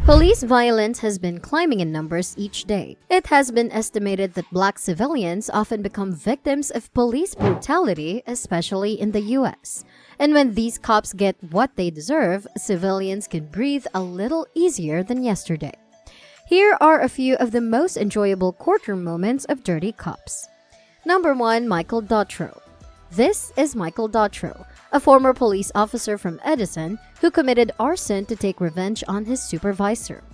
Police violence has been climbing in numbers each day. It has been estimated that black civilians often become victims of police brutality, especially in the US. And when these cops get what they deserve, civilians can breathe a little easier than yesterday. Here are a few of the most enjoyable courtroom moments of dirty cops. Number 1. Michael Dotro. This is Michael Dotro, a former police officer from Edison who committed arson to take revenge on his supervisor.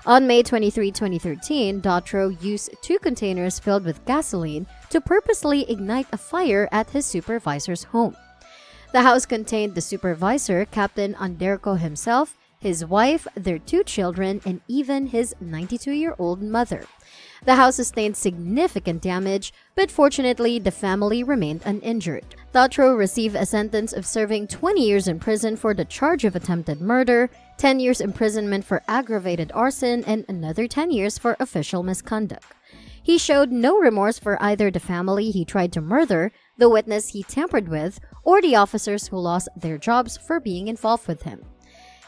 On May 23, 2013, Dotro used 2 containers filled with gasoline to purposely ignite a fire at his supervisor's home. The house contained the supervisor, Captain Anderco himself, his wife, their 2 children, and even his 92-year-old mother. The house sustained significant damage, but fortunately, the family remained uninjured. Dotro received a sentence of serving 20 years in prison for the charge of attempted murder, 10 years imprisonment for aggravated arson, and another 10 years for official misconduct. He showed no remorse for either the family he tried to murder, the witness he tampered with, or the officers who lost their jobs for being involved with him.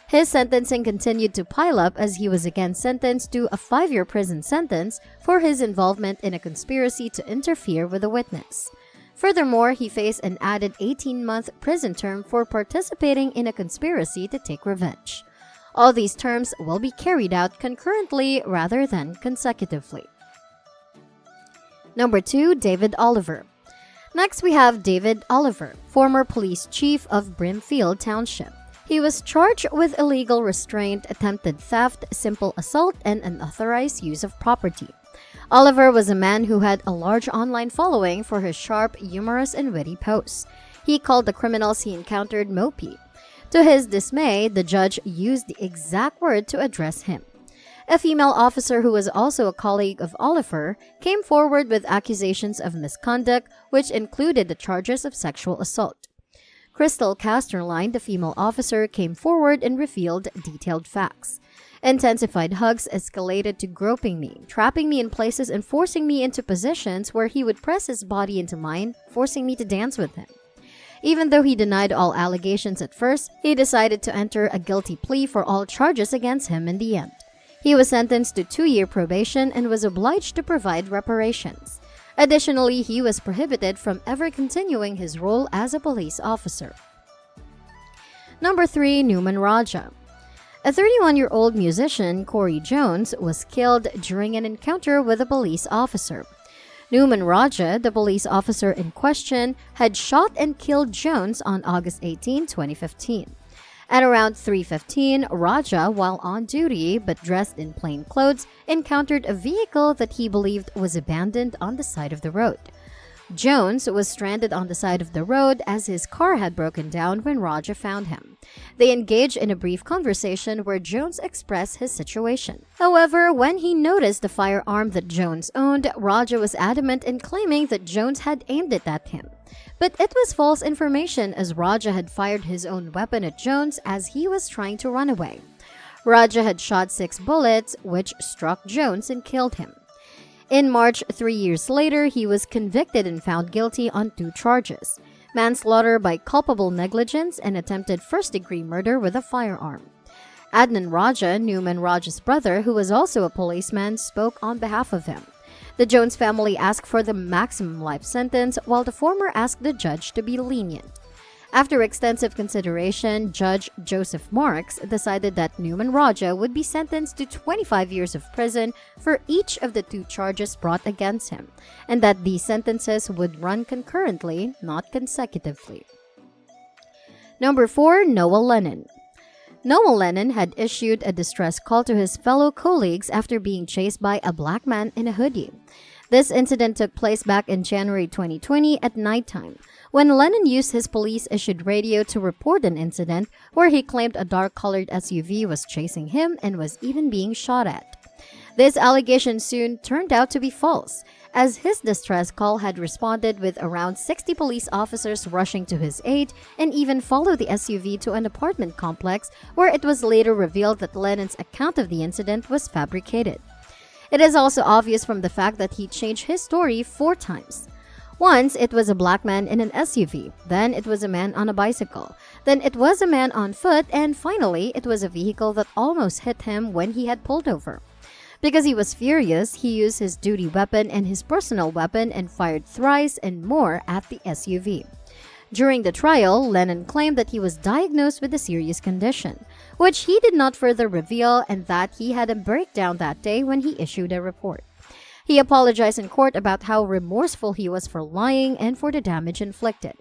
His sentencing continued to pile up as he was again sentenced to a 5-year prison sentence for his involvement in a conspiracy to interfere with a witness. Furthermore, he faced an added 18-month prison term for participating in a conspiracy to take revenge. All these terms will be carried out concurrently rather than consecutively. Number 2. David Oliver. Next, we have David Oliver, former police chief of Brimfield Township. He was charged with illegal restraint, attempted theft, simple assault, and unauthorized use of property. Oliver was a man who had a large online following for his sharp, humorous, and witty posts. He called the criminals he encountered mopey. To his dismay, the judge used the exact word to address him. A female officer who was also a colleague of Oliver came forward with accusations of misconduct, which included the charges of sexual assault. Crystal Casterline, the female officer, came forward and revealed detailed facts. Intensified hugs escalated to groping me, trapping me in places and forcing me into positions where he would press his body into mine, forcing me to dance with him. Even though he denied all allegations at first, he decided to enter a guilty plea for all charges against him in the end. He was sentenced to 2-year probation and was obliged to provide reparations. Additionally, he was prohibited from ever continuing his role as a police officer. Number 3. Newman Raja. A 31-year-old musician, Corey Jones, was killed during an encounter with a police officer. Newman Raja, the police officer in question, had shot and killed Jones on August 18, 2015. At around 3:15, Raja, while on duty but dressed in plain clothes, encountered a vehicle that he believed was abandoned on the side of the road. Jones was stranded on the side of the road as his car had broken down when Raja found him. They engaged in a brief conversation where Jones expressed his situation. However, when he noticed the firearm that Jones owned, Raja was adamant in claiming that Jones had aimed it at him. But it was false information as Raja had fired his own weapon at Jones as he was trying to run away. Raja had shot 6 bullets, which struck Jones and killed him. In March, 3 years later, he was convicted and found guilty on 2 charges: manslaughter by culpable negligence and attempted first-degree murder with a firearm. Adnan Raja, Newman Raja's brother, who was also a policeman, spoke on behalf of him. The Jones family asked for the maximum life sentence, while the former asked the judge to be lenient. After extensive consideration, Judge Joseph Marks decided that Newman Raja would be sentenced to 25 years of prison for each of the 2 charges brought against him, and that these sentences would run concurrently, not consecutively. Number 4. Noah Lennon. Noah Lennon had issued a distress call to his fellow colleagues after being chased by a black man in a hoodie. This incident took place back in January 2020 at nighttime, when Lennon used his police-issued radio to report an incident where he claimed a dark-colored SUV was chasing him and was even being shot at. This allegation soon turned out to be false, as his distress call had responded with around 60 police officers rushing to his aid and even followed the SUV to an apartment complex where it was later revealed that Lennon's account of the incident was fabricated. It is also obvious from the fact that he changed his story 4 times. Once, it was a black man in an SUV. Then, it was a man on a bicycle. Then it was a man on foot, and finally, it was a vehicle that almost hit him when he had pulled over. Because he was furious, he used his duty weapon and his personal weapon and fired thrice and more at the SUV. During the trial, Lennon claimed that he was diagnosed with a serious condition, which he did not further reveal, and that he had a breakdown that day when he issued a report. He apologized in court about how remorseful he was for lying and for the damage inflicted.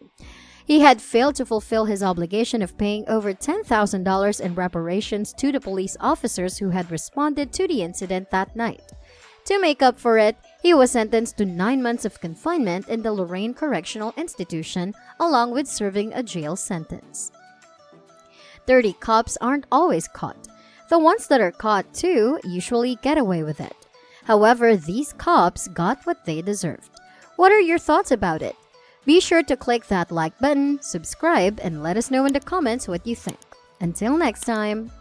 He had failed to fulfill his obligation of paying over $10,000 in reparations to the police officers who had responded to the incident that night. To make up for it, he was sentenced to 9 months of confinement in the Lorraine Correctional Institution, along with serving a jail sentence. Dirty cops aren't always caught. The ones that are caught, too, usually get away with it. However, these cops got what they deserved. What are your thoughts about it? Be sure to click that like button, subscribe, and let us know in the comments what you think. Until next time!